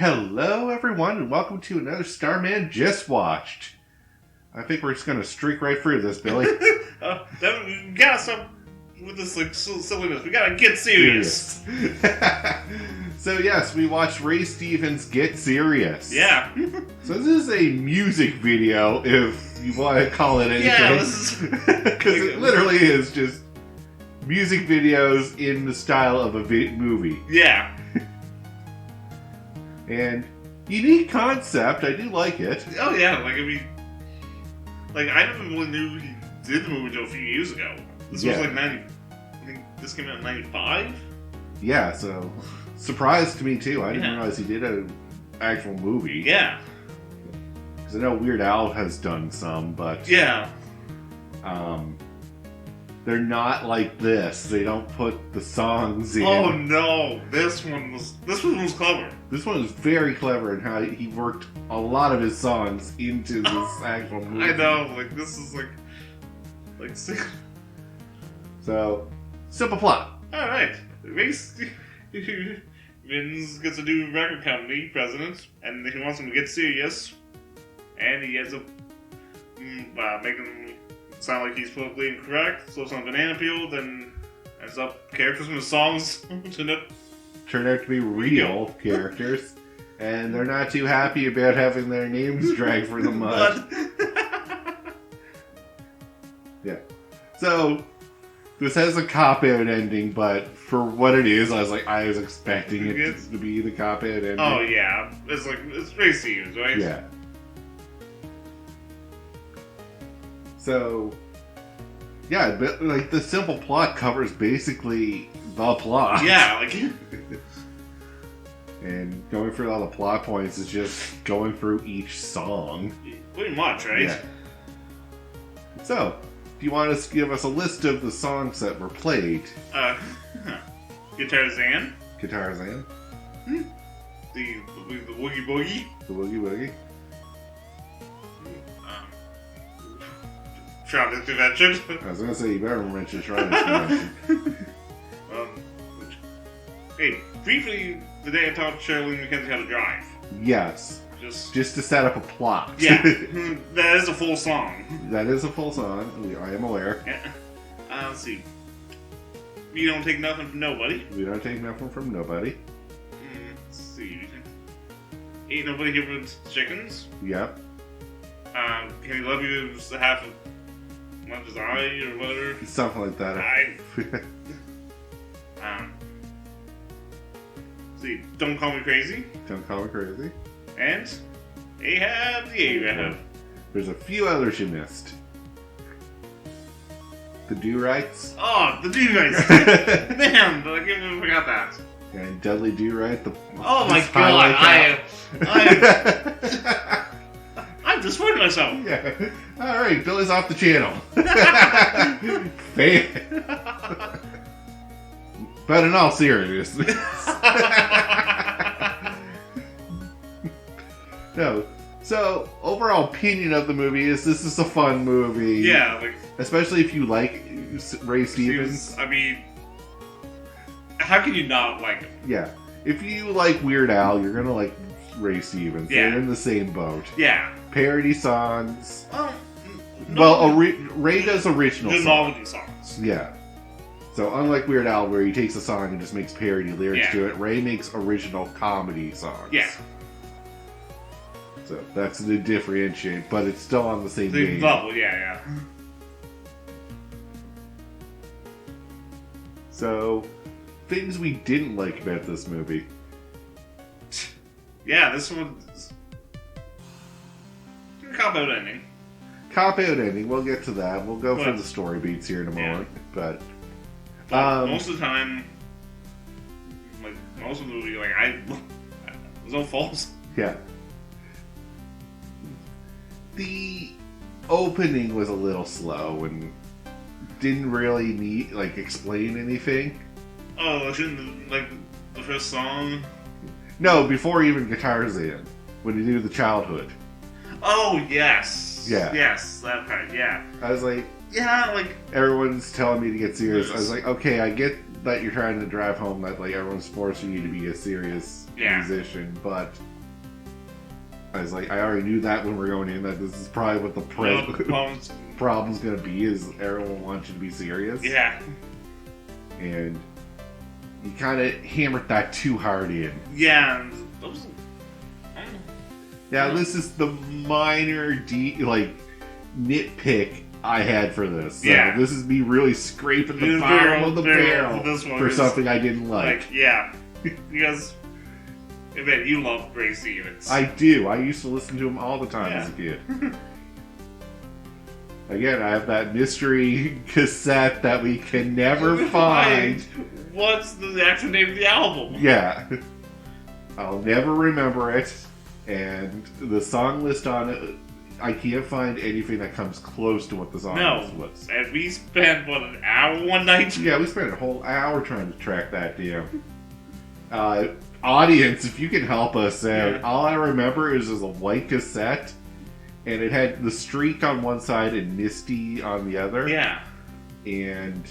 Hello, everyone, and welcome to another Starman Just Watched. I think we're just going to streak right through this, Billy. We gotta stop with this silliness. We gotta get serious. So yes, we watched Ray Stevens' Get Serious. Yeah. So this is a music video, if you want to call it anything. Yeah, this is... Because it literally is just music videos in the style of a movie. Yeah. And unique concept, I do like it. Oh yeah, I never really knew he did the movie until a few years ago. This was like 90... I think this came out in 95? Yeah, so... Surprised to me, too. I didn't realize he did an actual movie. Yeah. Because I know Weird Al has done some, but... Yeah. They're not like this. They don't put the songs in. Oh no! This one was clever. This one was very clever in how he worked a lot of his songs into this actual movie. I know, this is like So, simple plot. Alright. Vince gets a new record company president, and he wants him to get serious. And he ends up making him sound like he's politically incorrect, so it's on banana peel, then ends up characters from the songs turn out to be real characters, and they're not too happy about having their names dragged through the mud. Yeah. So, this has a cop-out ending, but for what it is, I was expecting it to be the cop-out ending. Oh yeah, it's Ray Stevens, right? Yeah. So, yeah, but the simple plot covers basically the plot. Yeah, and going through all the plot points is just going through each song. Pretty much, right? Yeah. So, do you want to give us a list of the songs that were played? Guitar Zan. Guitar Zan. The Woogie Boogie. The Woogie Woogie. Shrouded Convention. I was going to say, you better mention Shrouded Convention. Hey, briefly, the day I taught Shirley McKenzie how to drive. Yes. Just to set up a plot. Yeah, that is a full song. That is a full song. I am aware. Yeah. Let's see. We don't take nothing from nobody. We don't take nothing from nobody. Let's see. Ain't nobody here with chickens. Yep. Can he love you as half as much as I, or whatever? Something like that. See, Don't Call Me Crazy. Don't Call Me Crazy. And Ahab the Arab. There's a few others you missed. The Do-Rights. Oh, the Do-Rights. Man, I even forgot that. And Dudley Do-Right. Oh my god, I'm destroying myself. Yeah. Alright, Billy's off the channel. But in all seriousness. No. So, overall opinion of the movie is this is a fun movie. Yeah, especially if you like Ray Stevens. I mean, how can you not like him? Yeah. If you like Weird Al, you're gonna like Ray Stevens. Yeah. They're in the same boat. Yeah. Parody songs. No, Ray does original songs. novelty songs. Yeah. So unlike Weird Al, where he takes a song and just makes parody lyrics to it, Ray makes original comedy songs. Yeah. So that's the differentiate, but it's still on the same The vein. level, yeah. So, things we didn't like about this movie. Yeah, this one's cop-out ending. Cop-out ending, we'll get to that. We'll go for the story beats here in a moment. But most of the time, most of the movie, there's no faults. Yeah. The opening was a little slow and didn't really need, explain anything. Oh, shouldn't, the first song? No, before even Guitar's in. When you do the childhood. Oh, yes. Yeah. Yes, that part, yeah. I was like... Yeah, everyone's telling me to get serious. I was like, okay, I get that you're trying to drive home that, everyone's forcing you to be a serious musician, but I was like, I already knew that when we were going in, that this is probably what the problem's going to be, is everyone wants you to be serious. Yeah. And you kind of hammered that too hard in. Yeah. Now, this is the minor, nitpick I had for this. So yeah. This is me really scraping the bottom of the barrel for something I didn't like. Yeah. Because, I bet you love Ray Stevens. I do. I used to listen to him all the time as a kid. Again, I have that mystery cassette that we can never find. What's the actual name of the album? Yeah. I'll never remember it. And the song list on it, I can't find anything that comes close to what the song list was. And we spent, an hour one night? Yeah, we spent a whole hour trying to track that down. Audience, if you can help us out, all I remember is there's a white cassette, and it had The Streak on one side and Misty on the other. Yeah. And,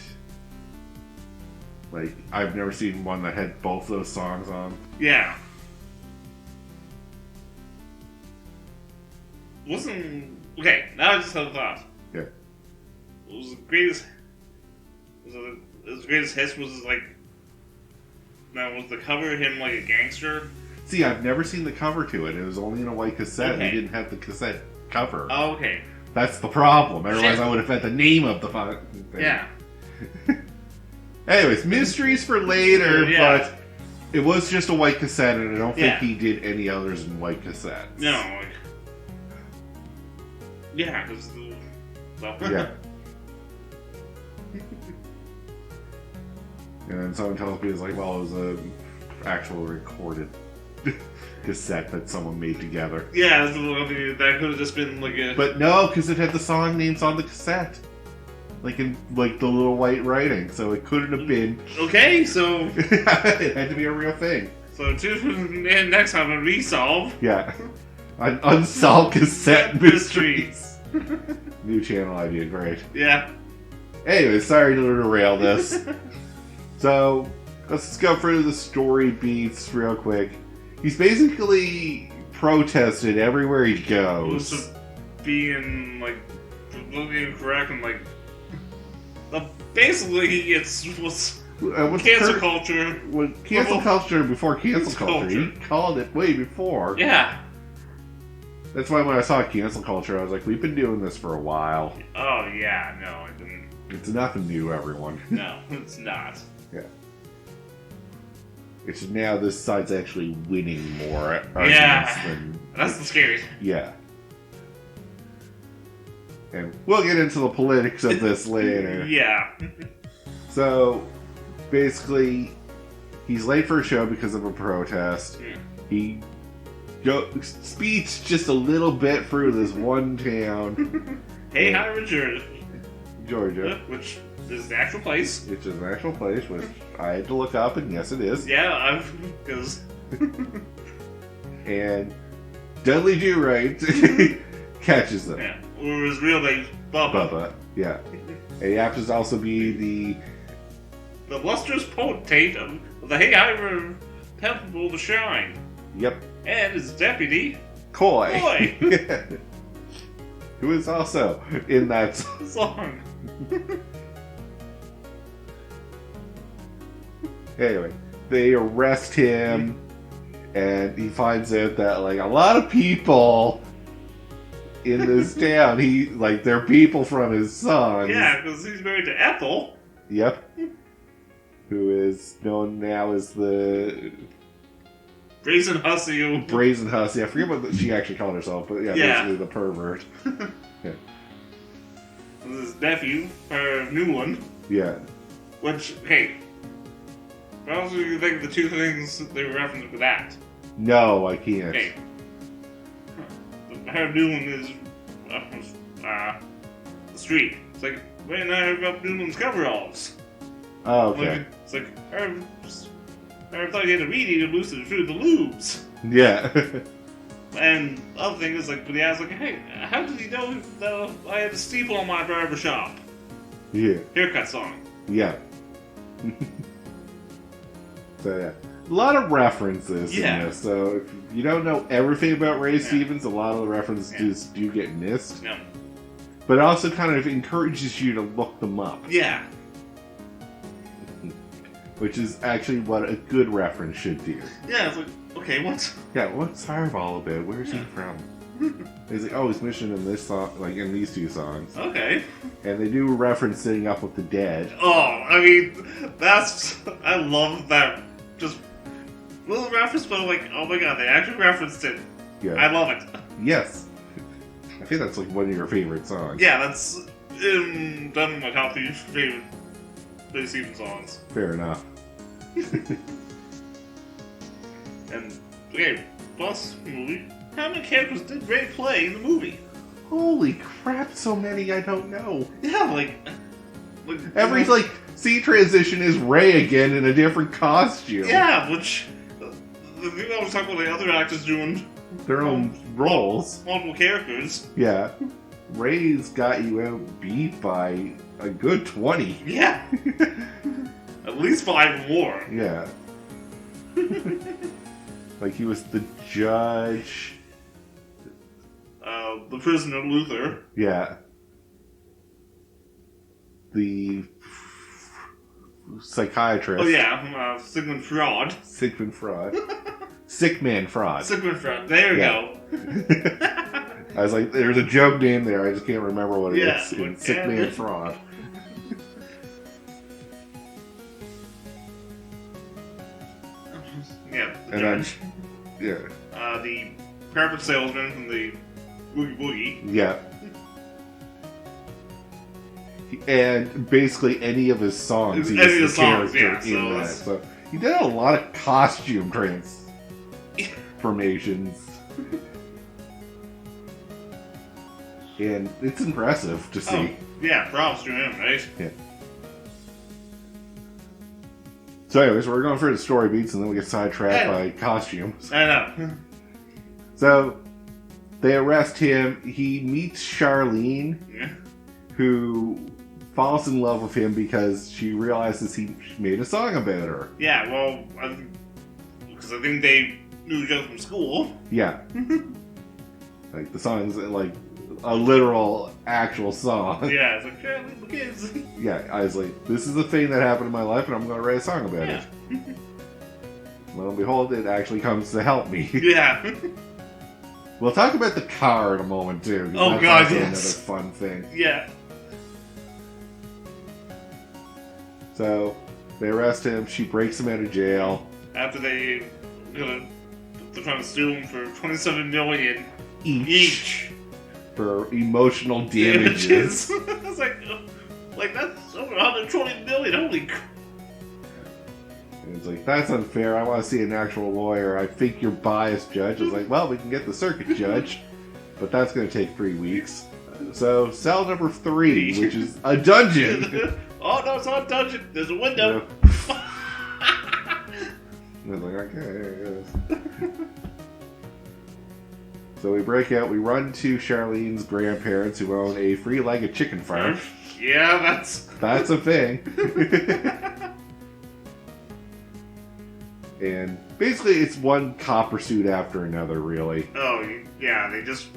I've never seen one that had both those songs on. Yeah. Okay, now I just had a thought. Yeah. Was the greatest hits was now was the cover of him like a gangster? See, I've never seen the cover to it. It was only in a white cassette. Okay. We didn't have the cassette cover. Oh, okay. That's the problem. Otherwise, I would have had the name of the thing. Yeah. Anyways, mysteries for later, but it was just a white cassette, and I don't think he did any others in white cassettes. No. Yeah, because yeah. And then someone tells me it's like, well, it was a actual recorded cassette that someone made together. Yeah, that could have just been like a... But no, because it had the song names on the cassette. In the little white writing, so it couldn't have been... Okay, so... It had to be a real thing. So next time, a resolve. Yeah. An unsolved cassette mysteries. New channel idea, great. Yeah. Anyway, sorry to derail this. So, let's go through the story beats real quick. He's basically protested everywhere he goes. Being, looking correct and, basically, it's cancel culture. Cancel culture before cancel culture. He called it way before. Yeah. That's why when I saw cancel culture, I was like, we've been doing this for a while. Oh, yeah. No, it didn't. It's nothing new, everyone. No, it's not. Yeah. It's now this side's actually winning more arguments than... That's the scary. Yeah. And we'll get into the politics of this later. Yeah. So, basically, he's late for a show because of a protest. Yeah. He speeds just a little bit through this one town. Hey, hi, Georgia. Which is an actual place. Which is an actual place, which I had to look up, and yes, it is. Yeah, because... And Dudley Do-Right catches them. Yeah. Or his real name, Bubba. Yeah. And he happens to also be the lustrous potentate of the Hayheimer Temple to Shine. Yep. And his deputy, Coy. Who is also in that song. Anyway, they arrest him, and he finds out that a lot of people in this town, they're people from his son. Yeah, because he's married to Ethel. Yep. Who is known now as the Brazen Hussy. Brazen Hussy. I forget what she actually called herself, but basically the pervert. Yeah. His nephew, her new one. Yeah. Which, hey, what else do you think the two things they were referencing with that? No, I can't. Hey, her new one is the street. It's like, wait, I heard about Newland's coveralls. Oh, okay. It's like, I thought you had to read it and loosen it through the lubes. Yeah. And the other thing is, when he asked, hey, how did he know that I had a steeple on my barber shop? Yeah. Haircut song. Yeah. So, yeah. a lot of references Yeah. in this. So if you don't know everything about Ray Yeah. Stevens, a lot of the references Yeah. do get missed. No. But it also kind of encourages you to look them up, Yeah. which is actually what a good reference should do. Yeah, it's like, okay, what? Yeah, what's Fireball about? Where's he from? He's like, oh, he's mentioned in this song, like in these two songs. Okay. And they do reference sitting up with the dead. Oh, I mean, I love that. Just little reference, but I'm like, oh my god, they actually referenced it. Yeah. I love it. Yes. I think that's like one of your favorite songs. Yeah, that's done my top 3 favorite Ray Stevens songs. Fair enough. And, okay, plus movie. How many characters did Ray play in the movie? Holy crap, so many I don't know. Yeah, like Every, like, scene transition is Ray again in a different costume. yeah, which the thing I was talking about the other actors doing Their own roles. multiple characters. Yeah. Ray's got you out beat by a good 20. Yeah. At least 5 more. Yeah. Like, he was the judge. The prisoner Luther. Yeah. The psychiatrist. Oh yeah, Sigmund Freud. Sigmund Fraud. Sick Man Fraud. Sigmund Freud. There we Yeah. go. I was like, there's a joke name there, I just can't remember what it Yeah, is. like, It's Sick and- Man Fraud. Yeah. The And then- judge. Yeah. The carpet salesman from the Boogie Boogie. Yeah. And basically any of his songs, he's Any of the his songs, character yeah, in so that. it's- So he did a lot of costume transformations. And it's impressive to see. Oh, yeah, props to him, right? So anyways, we're going through the story beats and then we get sidetracked Yeah. by costumes. I know. So they arrest him. He meets Charlene, Yeah. who falls in love with him because she realizes he made a song about her. Yeah, well, because I think they knew each other from school. Yeah. Like, the song's like a literal, actual song. Yeah, it's like, yeah, leave the kids. Yeah, I was like, this is a thing that happened in my life and I'm going to write a song about Yeah. it. Lo and behold, it actually comes to help me. Yeah. We'll talk about the car in a moment, too. 'cause Oh, that's God, also yes. Another fun thing. Yeah. So, they arrest him. She breaks him out of jail. After they're trying to sue him for $27 million Each. For emotional damages. It's like that's over $120 million. Holy crap. And it's like, that's unfair. I want to see an actual lawyer. I think you're biased, Judge. It's like, well, we can get the circuit judge, but that's going to take 3 weeks. So, cell number 3, which is a dungeon. Oh no, it's not a dungeon. There's a window. And I was like, okay, there it is. So we break out, we run to Charlene's grandparents who own a three-legged chicken farm. Yeah, that's That's a thing. And basically it's one cop pursuit after another, really. Oh yeah, they just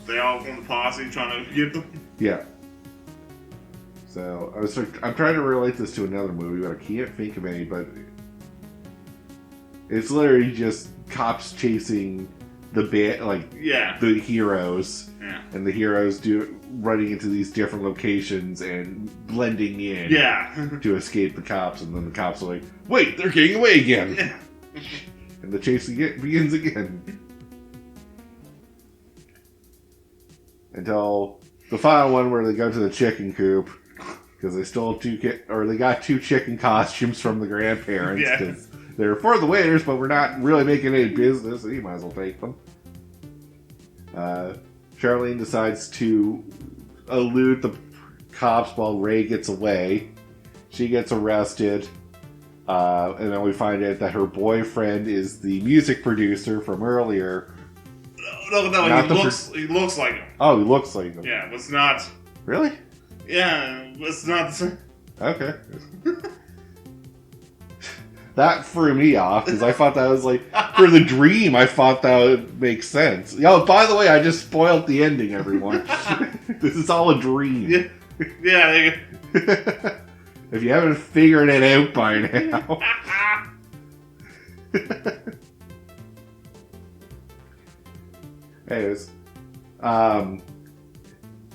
they all from the posse trying to get them. Yeah. So I'm trying to relate this to another movie, but I can't think of any. But it's literally just cops chasing Yeah. the heroes, Yeah. and the heroes running into these different locations and blending in Yeah. to escape the cops. And then the cops are like, "Wait, they're getting away again!" Yeah. And the chase begins again until the final one where they go to the chicken coop. Because they stole they got 2 chicken costumes from the grandparents. Yeah. Because they're for the waiters, but we're not really making any business, so you might as well take them. Charlene decides to elude the cops while Ray gets away. She gets arrested. And then we find out that her boyfriend is the music producer from earlier. No, Not he looks like him. Oh, he looks like him. Yeah, but it's not. Really? Yeah, it's not. Okay. that threw me off because I thought that was like for the dream. I thought that would make sense. Yo, by the way, I just spoiled the ending, everyone. This is all a dream. Yeah. If you haven't figured it out by now. Anyways,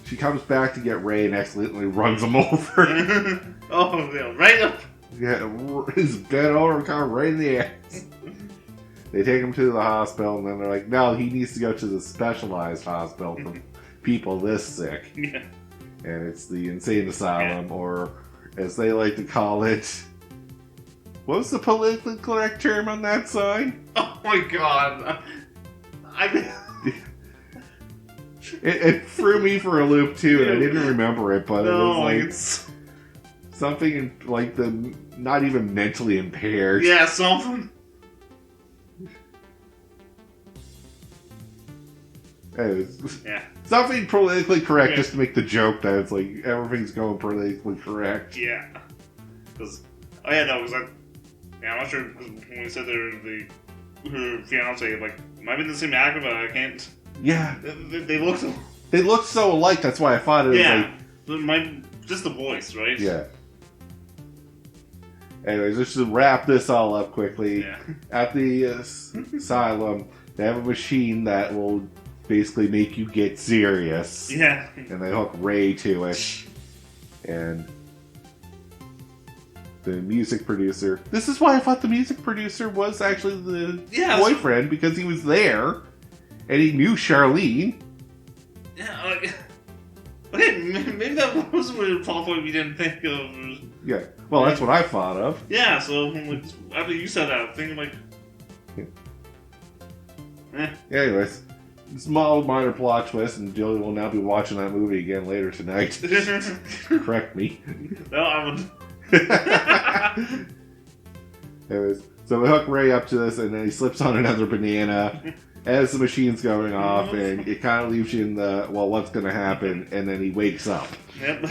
she comes back to get Ray and accidentally runs him over. Oh, yeah, right up. Yeah, he's bent over, kind of right in the ass. They take him to the hospital, and then they're like, no, he needs to go to the specialized hospital for people this sick. Yeah. And it's the insane asylum, or as they like to call it, what was the politically correct term on that sign? Oh my god. It threw me for a loop too, and I didn't remember it, but it was like something in, like the not even mentally impaired. Yeah, something. Yeah. Something politically correct, just to make the joke that it's like everything's going politically correct. Yeah. Because I'm not sure, because when we said her fiance, like, might be the same actor, but I can't. Yeah. They look so. They look so alike. That's why I thought it was like. Just the voice, right? Yeah. Anyways, just to wrap this all up quickly, at the asylum, they have a machine that will basically make you get serious. Yeah. And they hook Ray to it. And the music producer. This is why I thought the music producer was actually the boyfriend, because he was there and he knew Charlene. Yeah, like. Okay, maybe that was a plot point we didn't think of. Yeah, well, that's what I thought of. Yeah, so after you said that, I'm thinking like. Anyways, small minor plot twist, and Joey will now be watching that movie again later tonight. Correct me. No, I would. Anyways, so we hook Ray up to this, and then he slips on another banana as the machine's going off, and it kind of leaves you in the, well, what's going to happen, and then he wakes up. Yep.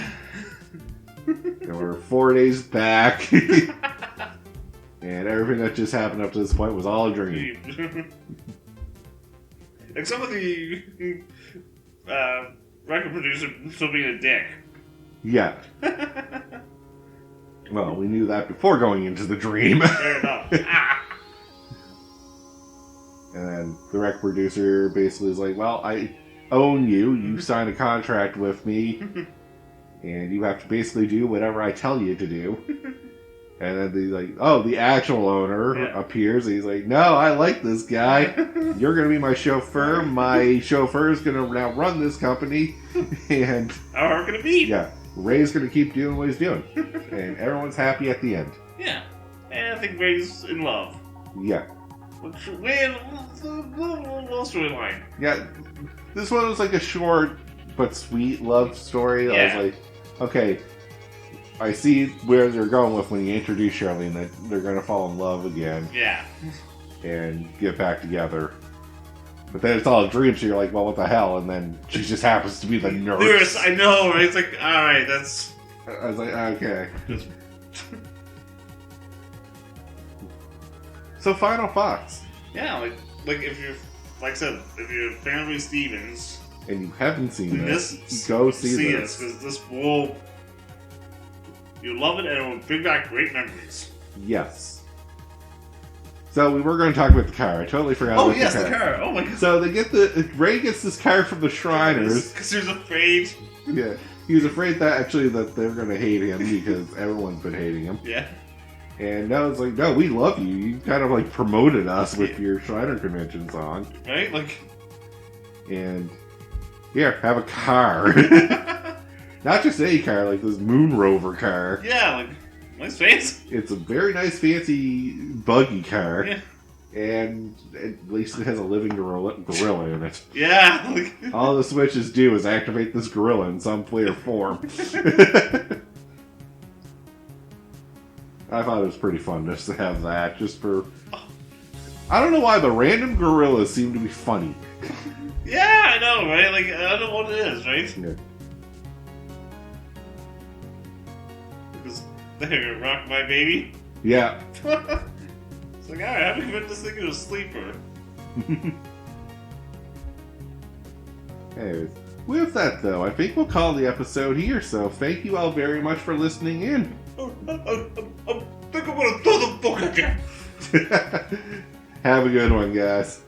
And we're 4 days back, and everything that just happened up to this point was all a dream. Except with the record producer still being a dick. Yeah. Well, we knew that before going into the dream. Fair enough. And then the record producer basically is like, well, I own you. You signed a contract with me. And you have to basically do whatever I tell you to do. And then he's like, oh, the actual owner appears. And he's like, no, I like this guy. You're going to be my chauffeur. My chauffeur is going to now run this company. And how are we going to be? Yeah. Ray's going to keep doing what he's doing. And everyone's happy at the end. Yeah. And I think Ray's in love. Yeah. Little storyline. Yeah. This one was like a short but sweet love story. Yeah. I was like, okay, I see where they're going with when you introduce Charlene, that they're going to fall in love again. Yeah. And get back together. But then it's all a dream, so you're like, well, what the hell? And then she just happens to be the nurse. I know, right? It's like, alright, that's... I was like, okay. So, final thoughts. Yeah, like if you're, like I said, if you're a fan of Ray Stevens... And you haven't seen this, go see this. Because this will... You'll love it, and it will bring back great memories. Yes. So we were going to talk about the car. I totally forgot about the car. Oh, yes, the car. Oh, my God. So they get Ray gets this car from the Shriners. Because he was afraid. Yeah. He was afraid that they're going to hate him because everyone's been hating him. Yeah. And now it's like, no, we love you. You kind of like promoted us with your Shriner Convention song. Right? Like. And here, have a car. Not just any car, like this Moon Rover car. Yeah, like, nice fancy. It's a very nice, fancy, buggy car. Yeah. And at least it has a living gorilla in it. Yeah. Like... All the switches do is activate this gorilla in some way or form. I thought it was pretty fun just to have that, just for... I don't know why, but random gorillas seem to be funny. Yeah, I know, right? Like, I don't know what it is, right? Yeah. Because they're gonna rock my baby. Yeah. It's like, alright, how do we convert this thing into a sleeper? Anyways, with that though, I think we'll call the episode here, so thank you all very much for listening in. I think I'm gonna throw the book again. Have a good one, guys.